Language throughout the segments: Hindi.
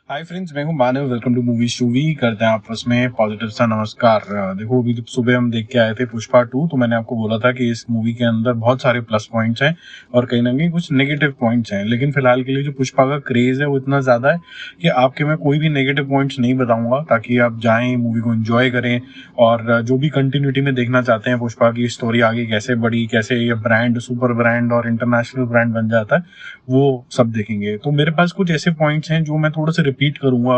हाय फ्रेंड्स, मैं हूं मानव। वेलकम टू मूवी शूवी। करते हैं आपस में पॉजिटिव सा नमस्कार। देखो, अभी सुबह हम देख के आए थे पुष्पा 2। तो मैंने आपको बोला था कि इस मूवी के अंदर बहुत सारे प्लस पॉइंट्स हैं और कहीं ना कहीं कुछ नेगेटिव पॉइंट्स हैं। लेकिन फिलहाल के लिए जो पुष्पा का क्रेज है वो इतना ज़्यादा है कि आपके मैं कोई भी नेगेटिव पॉइंट्स नहीं बताऊंगा, ताकि आप जाएं मूवी को एंजॉय करें। और जो भी कंटिन्यूटी में देखना चाहते हैं पुष्पा की स्टोरी आगे कैसे बढ़ी, कैसे ये ब्रांड सुपर ब्रांड और इंटरनेशनल ब्रांड बन जाता है, वो सब देखेंगे। तो मेरे पास कुछ ऐसे पॉइंट्स हैं जो मैं थोड़ा सा रिपीट करूंगा।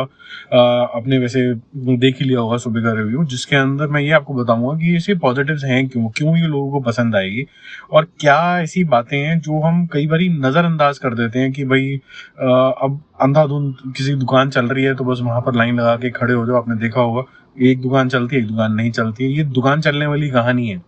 अपने वैसे देख ही लिया होगा सुबह का रिव्यू, जिसके अंदर मैं ये आपको बताऊंगा कि ऐसे पॉजिटिव्स हैं क्यों क्यों ये लोगों को पसंद आएगी, और क्या ऐसी बातें हैं जो हम कई बार नजरअंदाज कर देते हैं कि भाई अब अंधाधुंध किसी दुकान चल रही है तो बस वहां पर लाइन लगा के खड़े हो जाओ। आपने देखा होगा, एक दुकान चलती है, एक दुकान नहीं चलती है। ये दुकान चलने वाली कहानी है।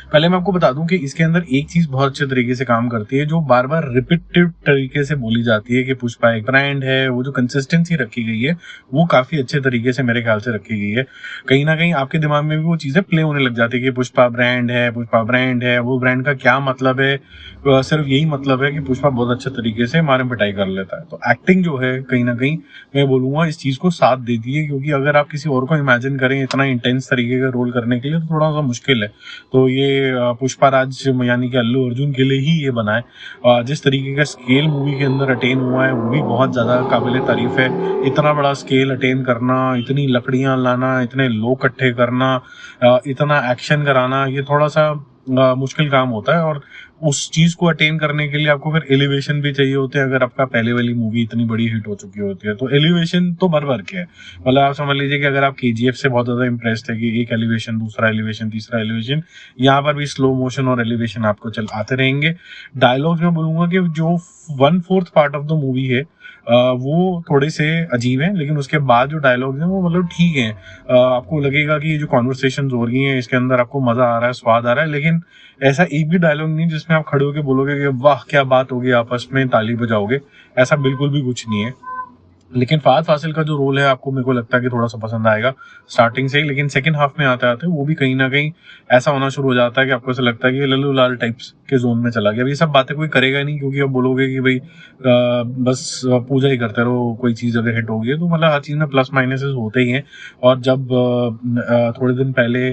पहले मैं आपको बता दूं कि इसके अंदर एक चीज बहुत अच्छे तरीके से काम करती है, जो बार बार रिपीटेटिव तरीके से बोली जाती है कि पुष्पा एक ब्रांड है। वो जो कंसिस्टेंसी रखी गई है वो काफी अच्छे तरीके से मेरे ख्याल से रखी गई है। कहीं ना कहीं आपके दिमाग में भी वो चीजें प्ले होने लग जाती है कि पुष्पा ब्रांड है, पुष्पा ब्रांड है। वो ब्रांड का क्या मतलब है? सिर्फ यही मतलब है कि पुष्पा बहुत अच्छे तरीके से मारम पिटाई कर लेता है। तो एक्टिंग जो है कहीं ना कहीं मैं बोलूंगा इस चीज को साथ देती है, क्योंकि अगर आप किसी और को इमेजिन करें इतना इंटेंस तरीके का रोल करने के लिए तो थोड़ा सा मुश्किल है। तो ये पुष्पा राज यानी कि अल्लू अर्जुन के लिए ही ये बना है। जिस तरीके का स्केल मूवी के अंदर अटेन हुआ है वो भी बहुत ज़्यादा काबिल तारीफ है। इतना बड़ा स्केल अटेन करना, इतनी लकड़ियां लाना, इतने लोग इकट्ठे करना, इतना एक्शन कराना, ये थोड़ा सा मुश्किल काम होता है। और उस चीज को अटेन करने के लिए आपको फिर एलिवेशन भी चाहिए होते हैं। अगर आपका पहले वाली मूवी इतनी बड़ी हिट हो चुकी होती है तो एलिवेशन तो भर भर के है। मतलब आप समझ लीजिए कि अगर आप केजीएफ से बहुत ज्यादा इंप्रेस्ड है कि एक एलिवेशन, दूसरा एलिवेशन, तीसरा एलिवेशन, यहाँ पर भी स्लो मोशन और एलिवेशन आपको चल आते रहेंगे। डायलॉग्स में बोलूंगा कि जो 1/4 पार्ट ऑफ द मूवी है वो थोड़े से अजीब हैं, लेकिन उसके बाद जो डायलॉग्स हैं वो मतलब ठीक हैं। आपको लगेगा कि ये जो कॉन्वर्सेशन हो रही हैं इसके अंदर आपको मजा आ रहा है, स्वाद आ रहा है। लेकिन ऐसा एक भी डायलॉग नहीं जिसमें आप खड़े होकर बोलोगे कि वाह क्या बात होगी, आपस में ताली बजाओगे। ऐसा बिल्कुल भी कुछ नहीं है। लेकिन फहद फासिल का जो रोल है आपको, मेरे को लगता है कि थोड़ा सा पसंद आएगा स्टार्टिंग से ही। लेकिन सेकंड हाफ में आते आते वो भी कहीं ना कहीं ऐसा होना शुरू हो जाता है कि आपको ऐसा लगता है कि ये लल्लू लाल टाइप्स के जोन में चला गया। अब ये सब बातें कोई करेगा नहीं, क्योंकि अब बोलोगे कि भाई बस पूजा ही करते रहो, कोई चीज़ अगर हिट होगी है तो मतलब हर चीज़ में प्लस माइनसेस होते ही हैं। और जब थोड़े दिन पहले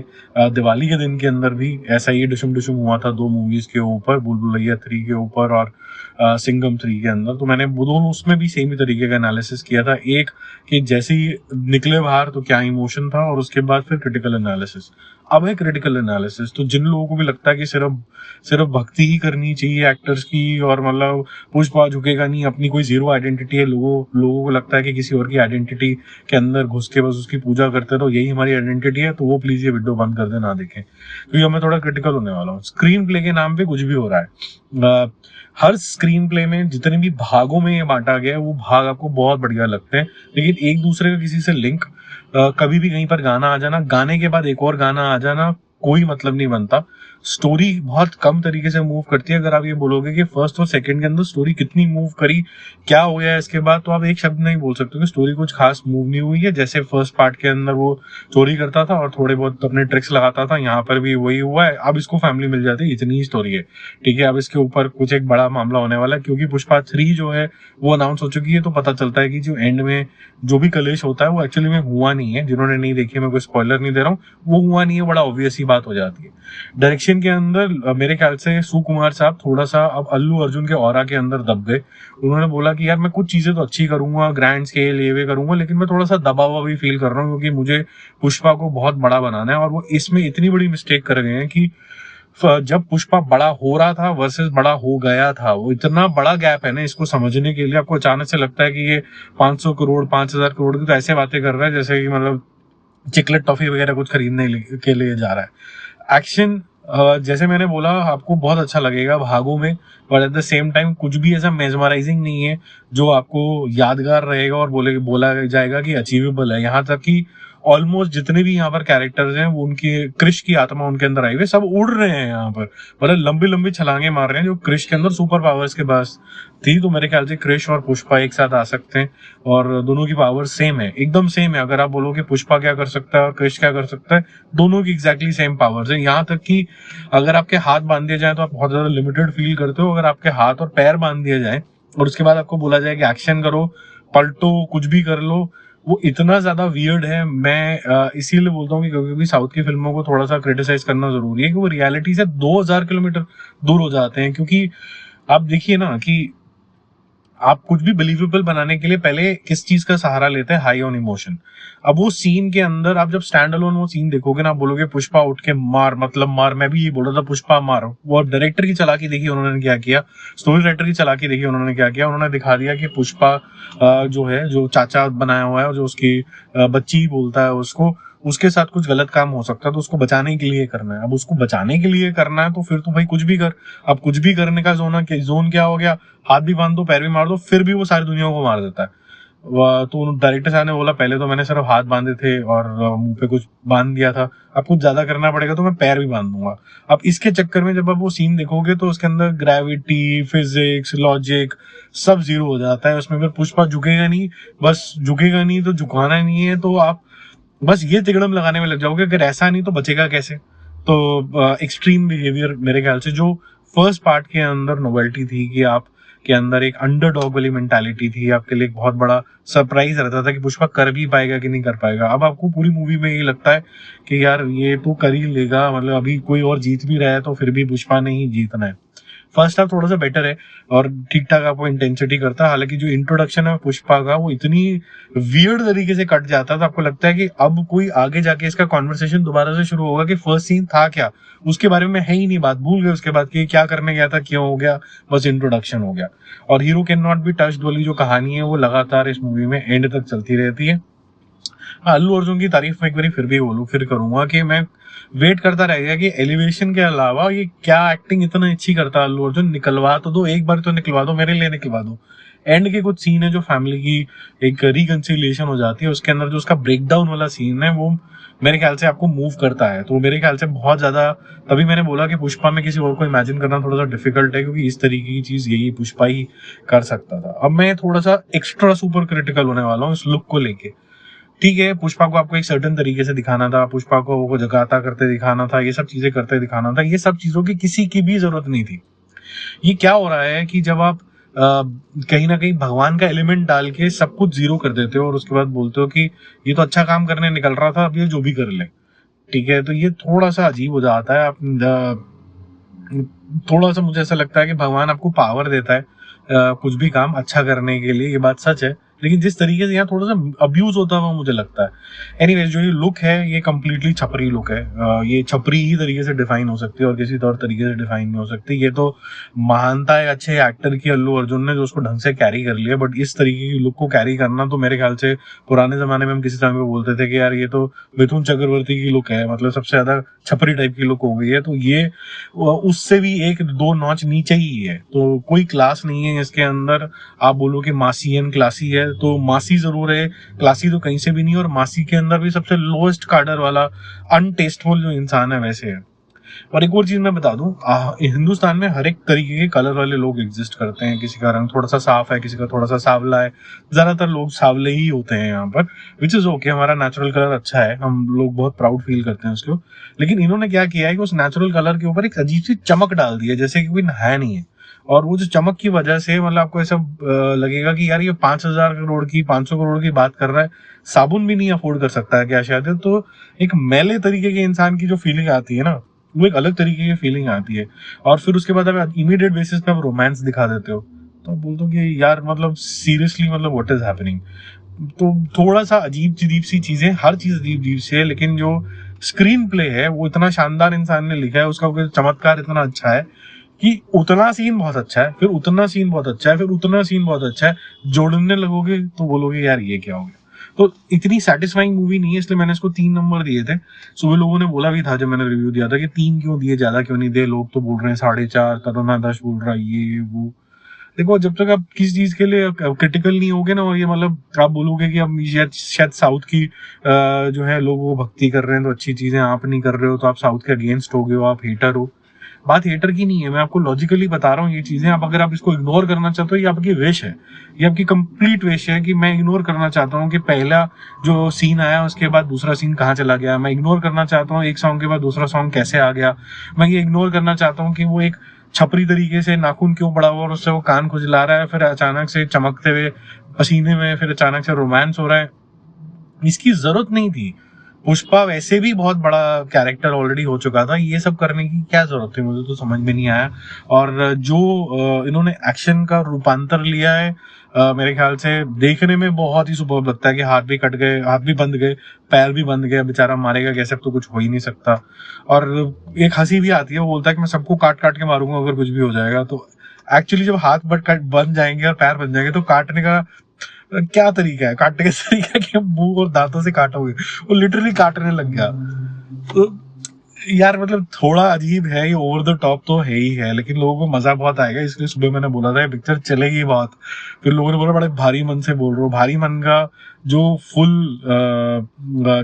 दिवाली के दिन के अंदर भी ऐसा ही डिशुम डिशुम हुआ था दो मूवीज के ऊपर, भूल भुलैया 3 के ऊपर और सिंघम 3 के अंदर, तो मैंने वो दोनों उसमें भी सेम ही तरीके का एनालिसिस किया था। एक कि जैसे ही निकले बाहर तो क्या इमोशन था, और उसके बाद फिर क्रिटिकल एनालिसिस। अब है क्रिटिकल एनालिसिस, तो जिन लोगों को भी लगता है कि सिर्फ सिर्फ भक्ति ही करनी चाहिए एक्टर्स की, और मतलब पुष्पा झुकेगा नहीं, अपनी कोई जीरो आइडेंटिटी है, लोगों को लगता है कि किसी और की आइडेंटिटी के अंदर घुस के बस उसकी पूजा करते रहो, यही हमारी आइडेंटिटी है, तो वो प्लीज ये वीडियो बंद कर दे, ना देखें। क्योंकि मैं थोड़ा क्रिटिकल होने वाला हूँ। स्क्रीन प्ले के नाम पे कुछ भी हो रहा है। हर स्क्रीन प्ले में जितने भी भागों में ये बांटा गया है वो भाग आपको बहुत बढ़िया लगते हैं, लेकिन एक दूसरे का किसी से लिंक, कभी भी कहीं पर गाना आ जाना, गाने के बाद एक और गाना आ जाना, कोई मतलब नहीं बनता। स्टोरी बहुत कम तरीके से मूव करती है। अगर आप ये बोलोगे कि फर्स्ट और सेकंड के अंदर स्टोरी कितनी मूव करी, क्या हो गया इसके बाद, तो आप एक शब्द नहीं बोल सकते कि स्टोरी कुछ खास मूव नहीं हुई है। जैसे फर्स्ट पार्ट के अंदर वो चोरी करता था और थोड़े बहुत अपने ट्रिक्स लगाता था, यहाँ पर भी वही हुआ है। अब इसको फैमिली मिल जाती है, इतनी ही स्टोरी है। ठीक है, अब इसके ऊपर कुछ एक बड़ा मामला होने वाला है, क्योंकि पुष्पा 3 जो है वो अनाउंस हो चुकी है। तो पता चलता है कि जो एंड में जो भी कलेश होता है वो एक्चुअली में हुआ नहीं है। जिन्होंने नहीं देखी, मैं कोई स्पॉइलर नहीं दे रहा हूँ, वो हुआ नहीं है, बड़ा ऑब्वियस ही बात हो जाती है। डायरेक्शन के अंदर मेरे ख्याल से सुकुमार साहब थोड़ा सा अब अल्लू अर्जुन के ऑरा के अंदर दब गए। उन्होंने बोला कि यार मैं कुछ चीजें तो अच्छी करूंगा, ग्रैंड स्केल ये वे करूंगा, लेकिन मैं थोड़ा सा दबा हुआ भी फील कर रहा हूँ, क्योंकि मुझे पुष्पा को बहुत बड़ा बनाना है। और वो इसमें इतनी बड़ी मिस्टेक कर गए हैं कि जब पुष्पा बड़ा हो रहा था वर्सेस बड़ा हो गया था, वो इतना बड़ा गैप है ना, इसको समझने के लिए आपको अचानक से लगता है कि ये 500 करोड़ 5000 करोड़ की तो ऐसे बातें कर रहा है जैसे कि मतलब चिकलेट टॉफी वगैरह कुछ खरीदने के लिए जा रहा है। एक्शन जैसे मैंने बोला आपको बहुत अच्छा लगेगा भागों में, but at the same time कुछ भी ऐसा मेजमराइजिंग नहीं है जो आपको यादगार रहेगा और बोला जाएगा कि अचीवेबल है। यहाँ तक कि ऑलमोस्ट जितने भी यहाँ पर कैरेक्टर्स हैं वो उनकी क्रिश की आत्मा उनके अंदर आई हुई है, सब उड़ रहे हैं यहाँ पर, मतलब लंबी लंबी छलांगे मार रहे हैं जो क्रिश के अंदर सुपर पावर्स के पास थी। तो मेरे ख्याल से क्रिश और पुष्पा एक साथ आ सकते हैं, और दोनों की पावर सेम है, एकदम सेम है। अगर आप बोलो कि पुष्पा क्या कर सकता है और क्रिश क्या कर सकता है, दोनों की एग्जैक्टली सेम पावर्स है। यहाँ तक कि अगर आपके हाथ बांध दिए जाए तो आप बहुत ज्यादा लिमिटेड फील करते हो। अगर आपके हाथ और पैर बांध दिए जाए और उसके बाद आपको बोला जाए कि एक्शन करो, पलटो, कुछ भी कर लो, वो इतना ज्यादा वियर्ड है। मैं इसीलिए बोलता हूँ कि कभी कभी साउथ की फिल्मों को थोड़ा सा क्रिटिसाइज करना जरूरी है कि वो रियलिटी से 2000 किलोमीटर दूर हो जाते हैं। क्योंकि आप देखिए ना कि आप कुछ भी बिलीवेबल बनाने के लिए पहले किस चीज का सहारा लेते हैं, हाई ऑन इमोशन। अब वो सीन के अंदर आप जब स्टैंड अलोन वो सीन देखोगे ना, आप बोलोगे पुष्पा उठ के मार, मतलब मार। मैं भी ये बोल रहा था पुष्पा मार। वो डायरेक्टर की चालाकी देखी उन्होंने क्या किया, स्टोरी राइटर की चालाकी देखी उन्होंने क्या किया। उन्होंने दिखा दिया कि पुष्पा जो है, जो चाचा बनाया हुआ है, जो उसकी बच्ची बोलता है उसको, उसके साथ कुछ गलत काम हो सकता है, तो उसको बचाने के लिए करना है। अब उसको बचाने के लिए करना है तो फिर तो भाई कुछ भी कर। अब कुछ भी करने का जोन क्या हो गया, हाथ भी बांध दो, पैर भी मार दो, फिर भी वो सारी दुनिया को मार देता है। तो डायरेक्टर साहब ने बोला पहले तो मैंने सिर्फ हाथ बांधे थे और मुंह पे कुछ बांध दिया था, अब कुछ ज्यादा करना पड़ेगा तो मैं पैर भी बांध दूंगा। अब इसके चक्कर में जब आप वो सीन देखोगे तो उसके अंदर ग्रेविटी, फिजिक्स, लॉजिक सब जीरो हो जाता है उसमें। फिर पुष्पा झुकेगा नहीं, बस झुकेगा नहीं तो झुकाना नहीं है, तो आप बस ये तिकड़म लगाने में लग जाओगे, अगर ऐसा नहीं तो बचेगा कैसे। तो एक्सट्रीम बिहेवियर मेरे ख्याल से, जो फर्स्ट पार्ट के अंदर नोवेल्टी थी कि आप के अंदर एक अंडरडॉग वाली मेंटालिटी थी, आपके लिए एक बहुत बड़ा सरप्राइज रहता था कि पुष्पा कर भी पाएगा कि नहीं कर पाएगा। अब आपको पूरी मूवी में ये लगता है कि यार ये तो कर ही लेगा, मतलब अभी कोई और जीत भी रहा है तो फिर भी पुष्पा ने ही जीतना है। फर्स्ट हाफ थोड़ा सा बेटर है और ठीक ठाक आपको इंटेंसिटी करता है। हालांकि जो इंट्रोडक्शन है पुष्पा का, वो इतनी वियर्ड तरीके से कट जाता है तो आपको लगता है कि अब कोई आगे जाके इसका कॉन्वर्सेशन दोबारा से शुरू होगा कि फर्स्ट सीन था क्या, उसके बारे में है ही नहीं बात, भूल गए उसके बाद कि क्या करने गया था, क्यों हो गया, बस इंट्रोडक्शन हो गया। और hero can not be touched वाली जो कहानी है वो लगातार इस मूवी में एंड तक चलती रहती है। हाँ, अल्लू अर्जुन की तारीफ में एक बार फिर भी बोलूँ, फिर करूंगा कि मैं वेट करता रह गया कि एलिवेशन के अलावा ये क्या एक्टिंग इतना अच्छी करता है अल्लू अर्जुन, निकलवा तो दो एक बार, तो निकलवा दो, मेरे लिए निकलवा दो। एंड के कुछ सीन है जो फैमिली की एक रिकंसिलिएशन हो जाती है, उसके अंदर जो उसका ब्रेकडाउन वाला सीन है वो मेरे ख्याल से आपको मूव करता है। तो मेरे ख्याल से बहुत ज्यादा, तभी मैंने बोला कि पुष्पा में किसी और को इमेजिन करना थोड़ा सा डिफिकल्ट है, क्योंकि इस तरीके की चीज यही पुष्पा ही कर सकता था। अब मैं थोड़ा सा एक्स्ट्रा सुपर क्रिटिकल होने वाला हूँ इस लुक को लेके। ठीक है, पुष्पा को आपको एक सर्टेन तरीके से दिखाना था, पुष्पा को वो जगाता करते दिखाना था, ये सब चीजें करते दिखाना था, ये सब चीजों की किसी की भी जरूरत नहीं थी। ये क्या हो रहा है कि जब आप कहीं ना कहीं भगवान का एलिमेंट डाल के सब कुछ जीरो कर देते हो और उसके बाद बोलते हो कि ये तो अच्छा काम करने निकल रहा था, अब ये जो भी कर ले। ठीक है, तो ये थोड़ा सा अजीब हो जाता है। आप थोड़ा सा मुझे ऐसा लगता है कि भगवान आपको पावर देता है कुछ भी काम अच्छा करने के लिए, ये बात सच है, लेकिन जिस तरीके से यहाँ थोड़ा सा अब्यूज होता है वो मुझे लगता है। एनीवेज, जो ये लुक है ये कम्प्लीटली छपरी लुक है। ये छपरी ही तरीके से डिफाइन हो सकती है और किसी और तरीके से डिफाइन नहीं हो सकती। ये तो महानता है अच्छे एक्टर की अल्लू अर्जुन ने, जो उसको ढंग से कैरी कर लिया। बट इस तरीके की लुक को कैरी करना तो मेरे ख्याल से पुराने जमाने में हम किसी टाइम पे बोलते थे कि यार ये तो मिथुन चक्रवर्ती की लुक है, मतलब सबसे ज्यादा छपरी टाइप की लुक हो गई है। तो ये उससे भी एक दो नॉच नीचे ही है, तो कोई क्लास नहीं है इसके अंदर। आप बोलो कि मासी एंड क्लासी है, तो मासी जरूर है, क्लासी तो कहीं से भी नहीं। और मासी के अंदर भी सबसे लोएस्ट कार्डर वाला अनटेस्टफुल जो इंसान है वैसे है। और एक और चीज मैं बता दूं, हिंदुस्तान में हर एक तरीके के कलर वाले लोग एग्जिस्ट करते हैं। किसी का रंग थोड़ा सा साफ है, किसी का थोड़ा सा सांवला है, ज्यादातर लोग सांवले ही होते हैं यहाँ पर, विच इज ओके। हमारा नेचुरल कलर अच्छा है, हम लोग बहुत प्राउड फील करते हैं उसको। लेकिन इन्होंने क्या किया है कि उस नेचुरल कलर के ऊपर एक अजीब सी चमक डाल दी है, जैसे कि कोई नहाया नहीं है। और वो जो चमक की वजह से मतलब आपको ऐसा लगेगा कि यार ये 5,000 करोड़ की 500 करोड़ की बात कर रहा है, साबुन भी नहीं अफोर्ड कर सकता है क्या शायद। तो एक मैले तरीके के इंसान की जो फीलिंग आती है ना, वो एक अलग तरीके की फीलिंग आती है। और फिर उसके बाद आप इमीडिएट बेसिस पे आप रोमांस दिखा देते हो, तो बोलते हो कि यार मतलब सीरियसली, मतलब व्हाट इज हैपनिंग। तो थोड़ा सा अजीब अजीब सी चीजें, हर चीज अजीब अजीब सी है, लेकिन जो स्क्रीन प्ले है वो इतना शानदार इंसान ने लिखा है, उसका चमत्कार इतना अच्छा है कि उतना सीन बहुत अच्छा है, फिर उतना सीन बहुत अच्छा है, फिर उतना सीन बहुत अच्छा है, जोड़ने लगोगे तो बोलोगे यार ये क्या हो गया। तो इतनी सेटिस्फाइंग मूवी नहीं है, इसलिए मैंने इसको 3 नंबर दिए थे। सुबह लोगों ने बोला भी था जब मैंने रिव्यू दिया था कि 3 क्यों दिए, ज्यादा क्यों नहीं दिए, लोग तो बोल रहे हैं 4.5, तरुणा 10 बोल रहा है, ये वो। देखो, जब तक आप किसी चीज के लिए क्रिटिकल नहीं होगे ना, और ये मतलब आप बोलोगे कि अब शायद शायद साउथ की जो है लोग वो भक्ति कर रहे हैं तो अच्छी चीजें आप नहीं कर रहे हो, तो आप साउथ के अगेंस्ट हो गए हो, आप हेटर हो। बात हेटर की नहीं है, मैं आपको लॉजिकली बता रहा हूँ ये चीजें। आप अगर आप इसको इग्नोर करना चाहते हो, ये आपकी विश है, ये आपकी कंप्लीट विश है कि मैं इग्नोर करना चाहता हूँ कि पहला जो सीन आया उसके बाद दूसरा सीन कहाँ चला गया। मैं इग्नोर करना चाहता हूँ एक सॉन्ग के बाद दूसरा सॉन्ग कैसे आ गया। मैं ये इग्नोर करना चाहता हूँ कि वो एक छपरी तरीके से नाखून क्यों पड़ा हुआ और उससे वो कान खुजला रहा है, फिर अचानक से चमकते हुए पसीने में फिर अचानक से रोमांस हो रहा है, इसकी जरूरत नहीं थी। पुष्पा वैसे भी बहुत बड़ा कैरेक्टर ऑलरेडी हो चुका था, ये सब करने की क्या जरूरत थी, मुझे तो समझ में नहीं आया। और जो इन्होंने एक्शन का रूपांतर लिया है, मेरे ख्याल से देखने में बहुत ही सुपर लगता है कि हाथ भी कट गए, हाथ भी बंद गए, पैर भी बंद गए, बेचारा मारेगा कैसे, अब तो कुछ हो ही नहीं सकता। और एक हंसी भी आती है, वो बोलता है कि मैं सबको काट काट के मारूंगा अगर कुछ भी हो जाएगा। तो एक्चुअली जब हाथ बन जाएंगे और पैर बन जाएंगे तो काटने का क्या तरीका है, काटने का तरीका है कि हम मुंह और दांतों से काटोगे, वो लिटरली काटने लग गया। तो यार मतलब थोड़ा अजीब है, ये ओवर द टॉप तो है ही है, लेकिन लोगों को मजा बहुत आएगा, इसलिए सुबह मैंने बोला था ये पिक्चर चलेगी बहुत। फिर लोगों ने बोला बड़े भारी मन से बोल रहे हो, भारी मन का जो फुल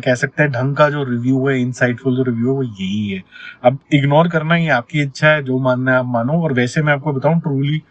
कह सकते हैं ढंग का जो रिव्यू है, इनसाइटफुल जो रिव्यू है, वो यही है। अब इग्नोर करना ही आपकी इच्छा है, जो मानना है आप मानो। और वैसे मैं आपको बताऊं ट्रूली,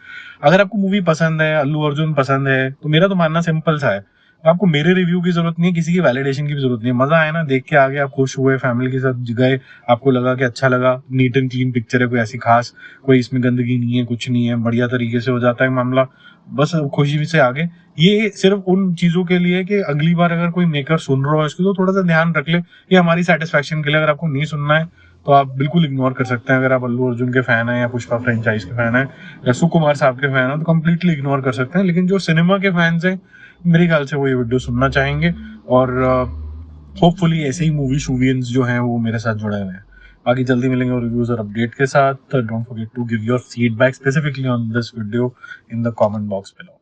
अगर आपको मूवी पसंद है, अल्लू अर्जुन पसंद है, तो मेरा तो मानना सिंपल सा है, आपको मेरे रिव्यू की जरूरत नहीं है, किसी की वैलिडेशन की भी जरूरत नहीं है। मजा आया ना, देख के आगे आप खुश हुए, फैमिली के साथ गए, आपको लगा कि अच्छा लगा, नीट एंड क्लीन पिक्चर है, कोई ऐसी खास कोई इसमें गंदगी नहीं है, कुछ नहीं है, बढ़िया तरीके से हो जाता है मामला, बस खुशी से आगे। ये सिर्फ उन चीजों के लिए कि अगली बार अगर कोई मेकर सुन रहा हो इसको, तो थोड़ा सा ध्यान रख ले, ये हमारी सेटिस्फेक्शन के लिए। अगर आपको नहीं सुनना है तो आप बिल्कुल इग्नोर कर सकते हैं। अगर आप अल्लू अर्जुन के फैन है, या पुष्पा फ्रेंचाइज के फैन है, या सुकुमार साहब के फैन है, तो कंप्लीटली इग्नोर कर सकते हैं। लेकिन जो सिनेमा के फैंस हैं, मेरे ख्याल से वो ये वीडियो सुनना चाहेंगे, और होपफुली ऐसे ही मूवी शूवियंस जो हैं वो मेरे साथ जुड़े हुए हैं। बाकी जल्दी मिलेंगे और रिव्यूज और अपडेट के साथ। Don't forget to give your feedback specifically on this video in the comment box below.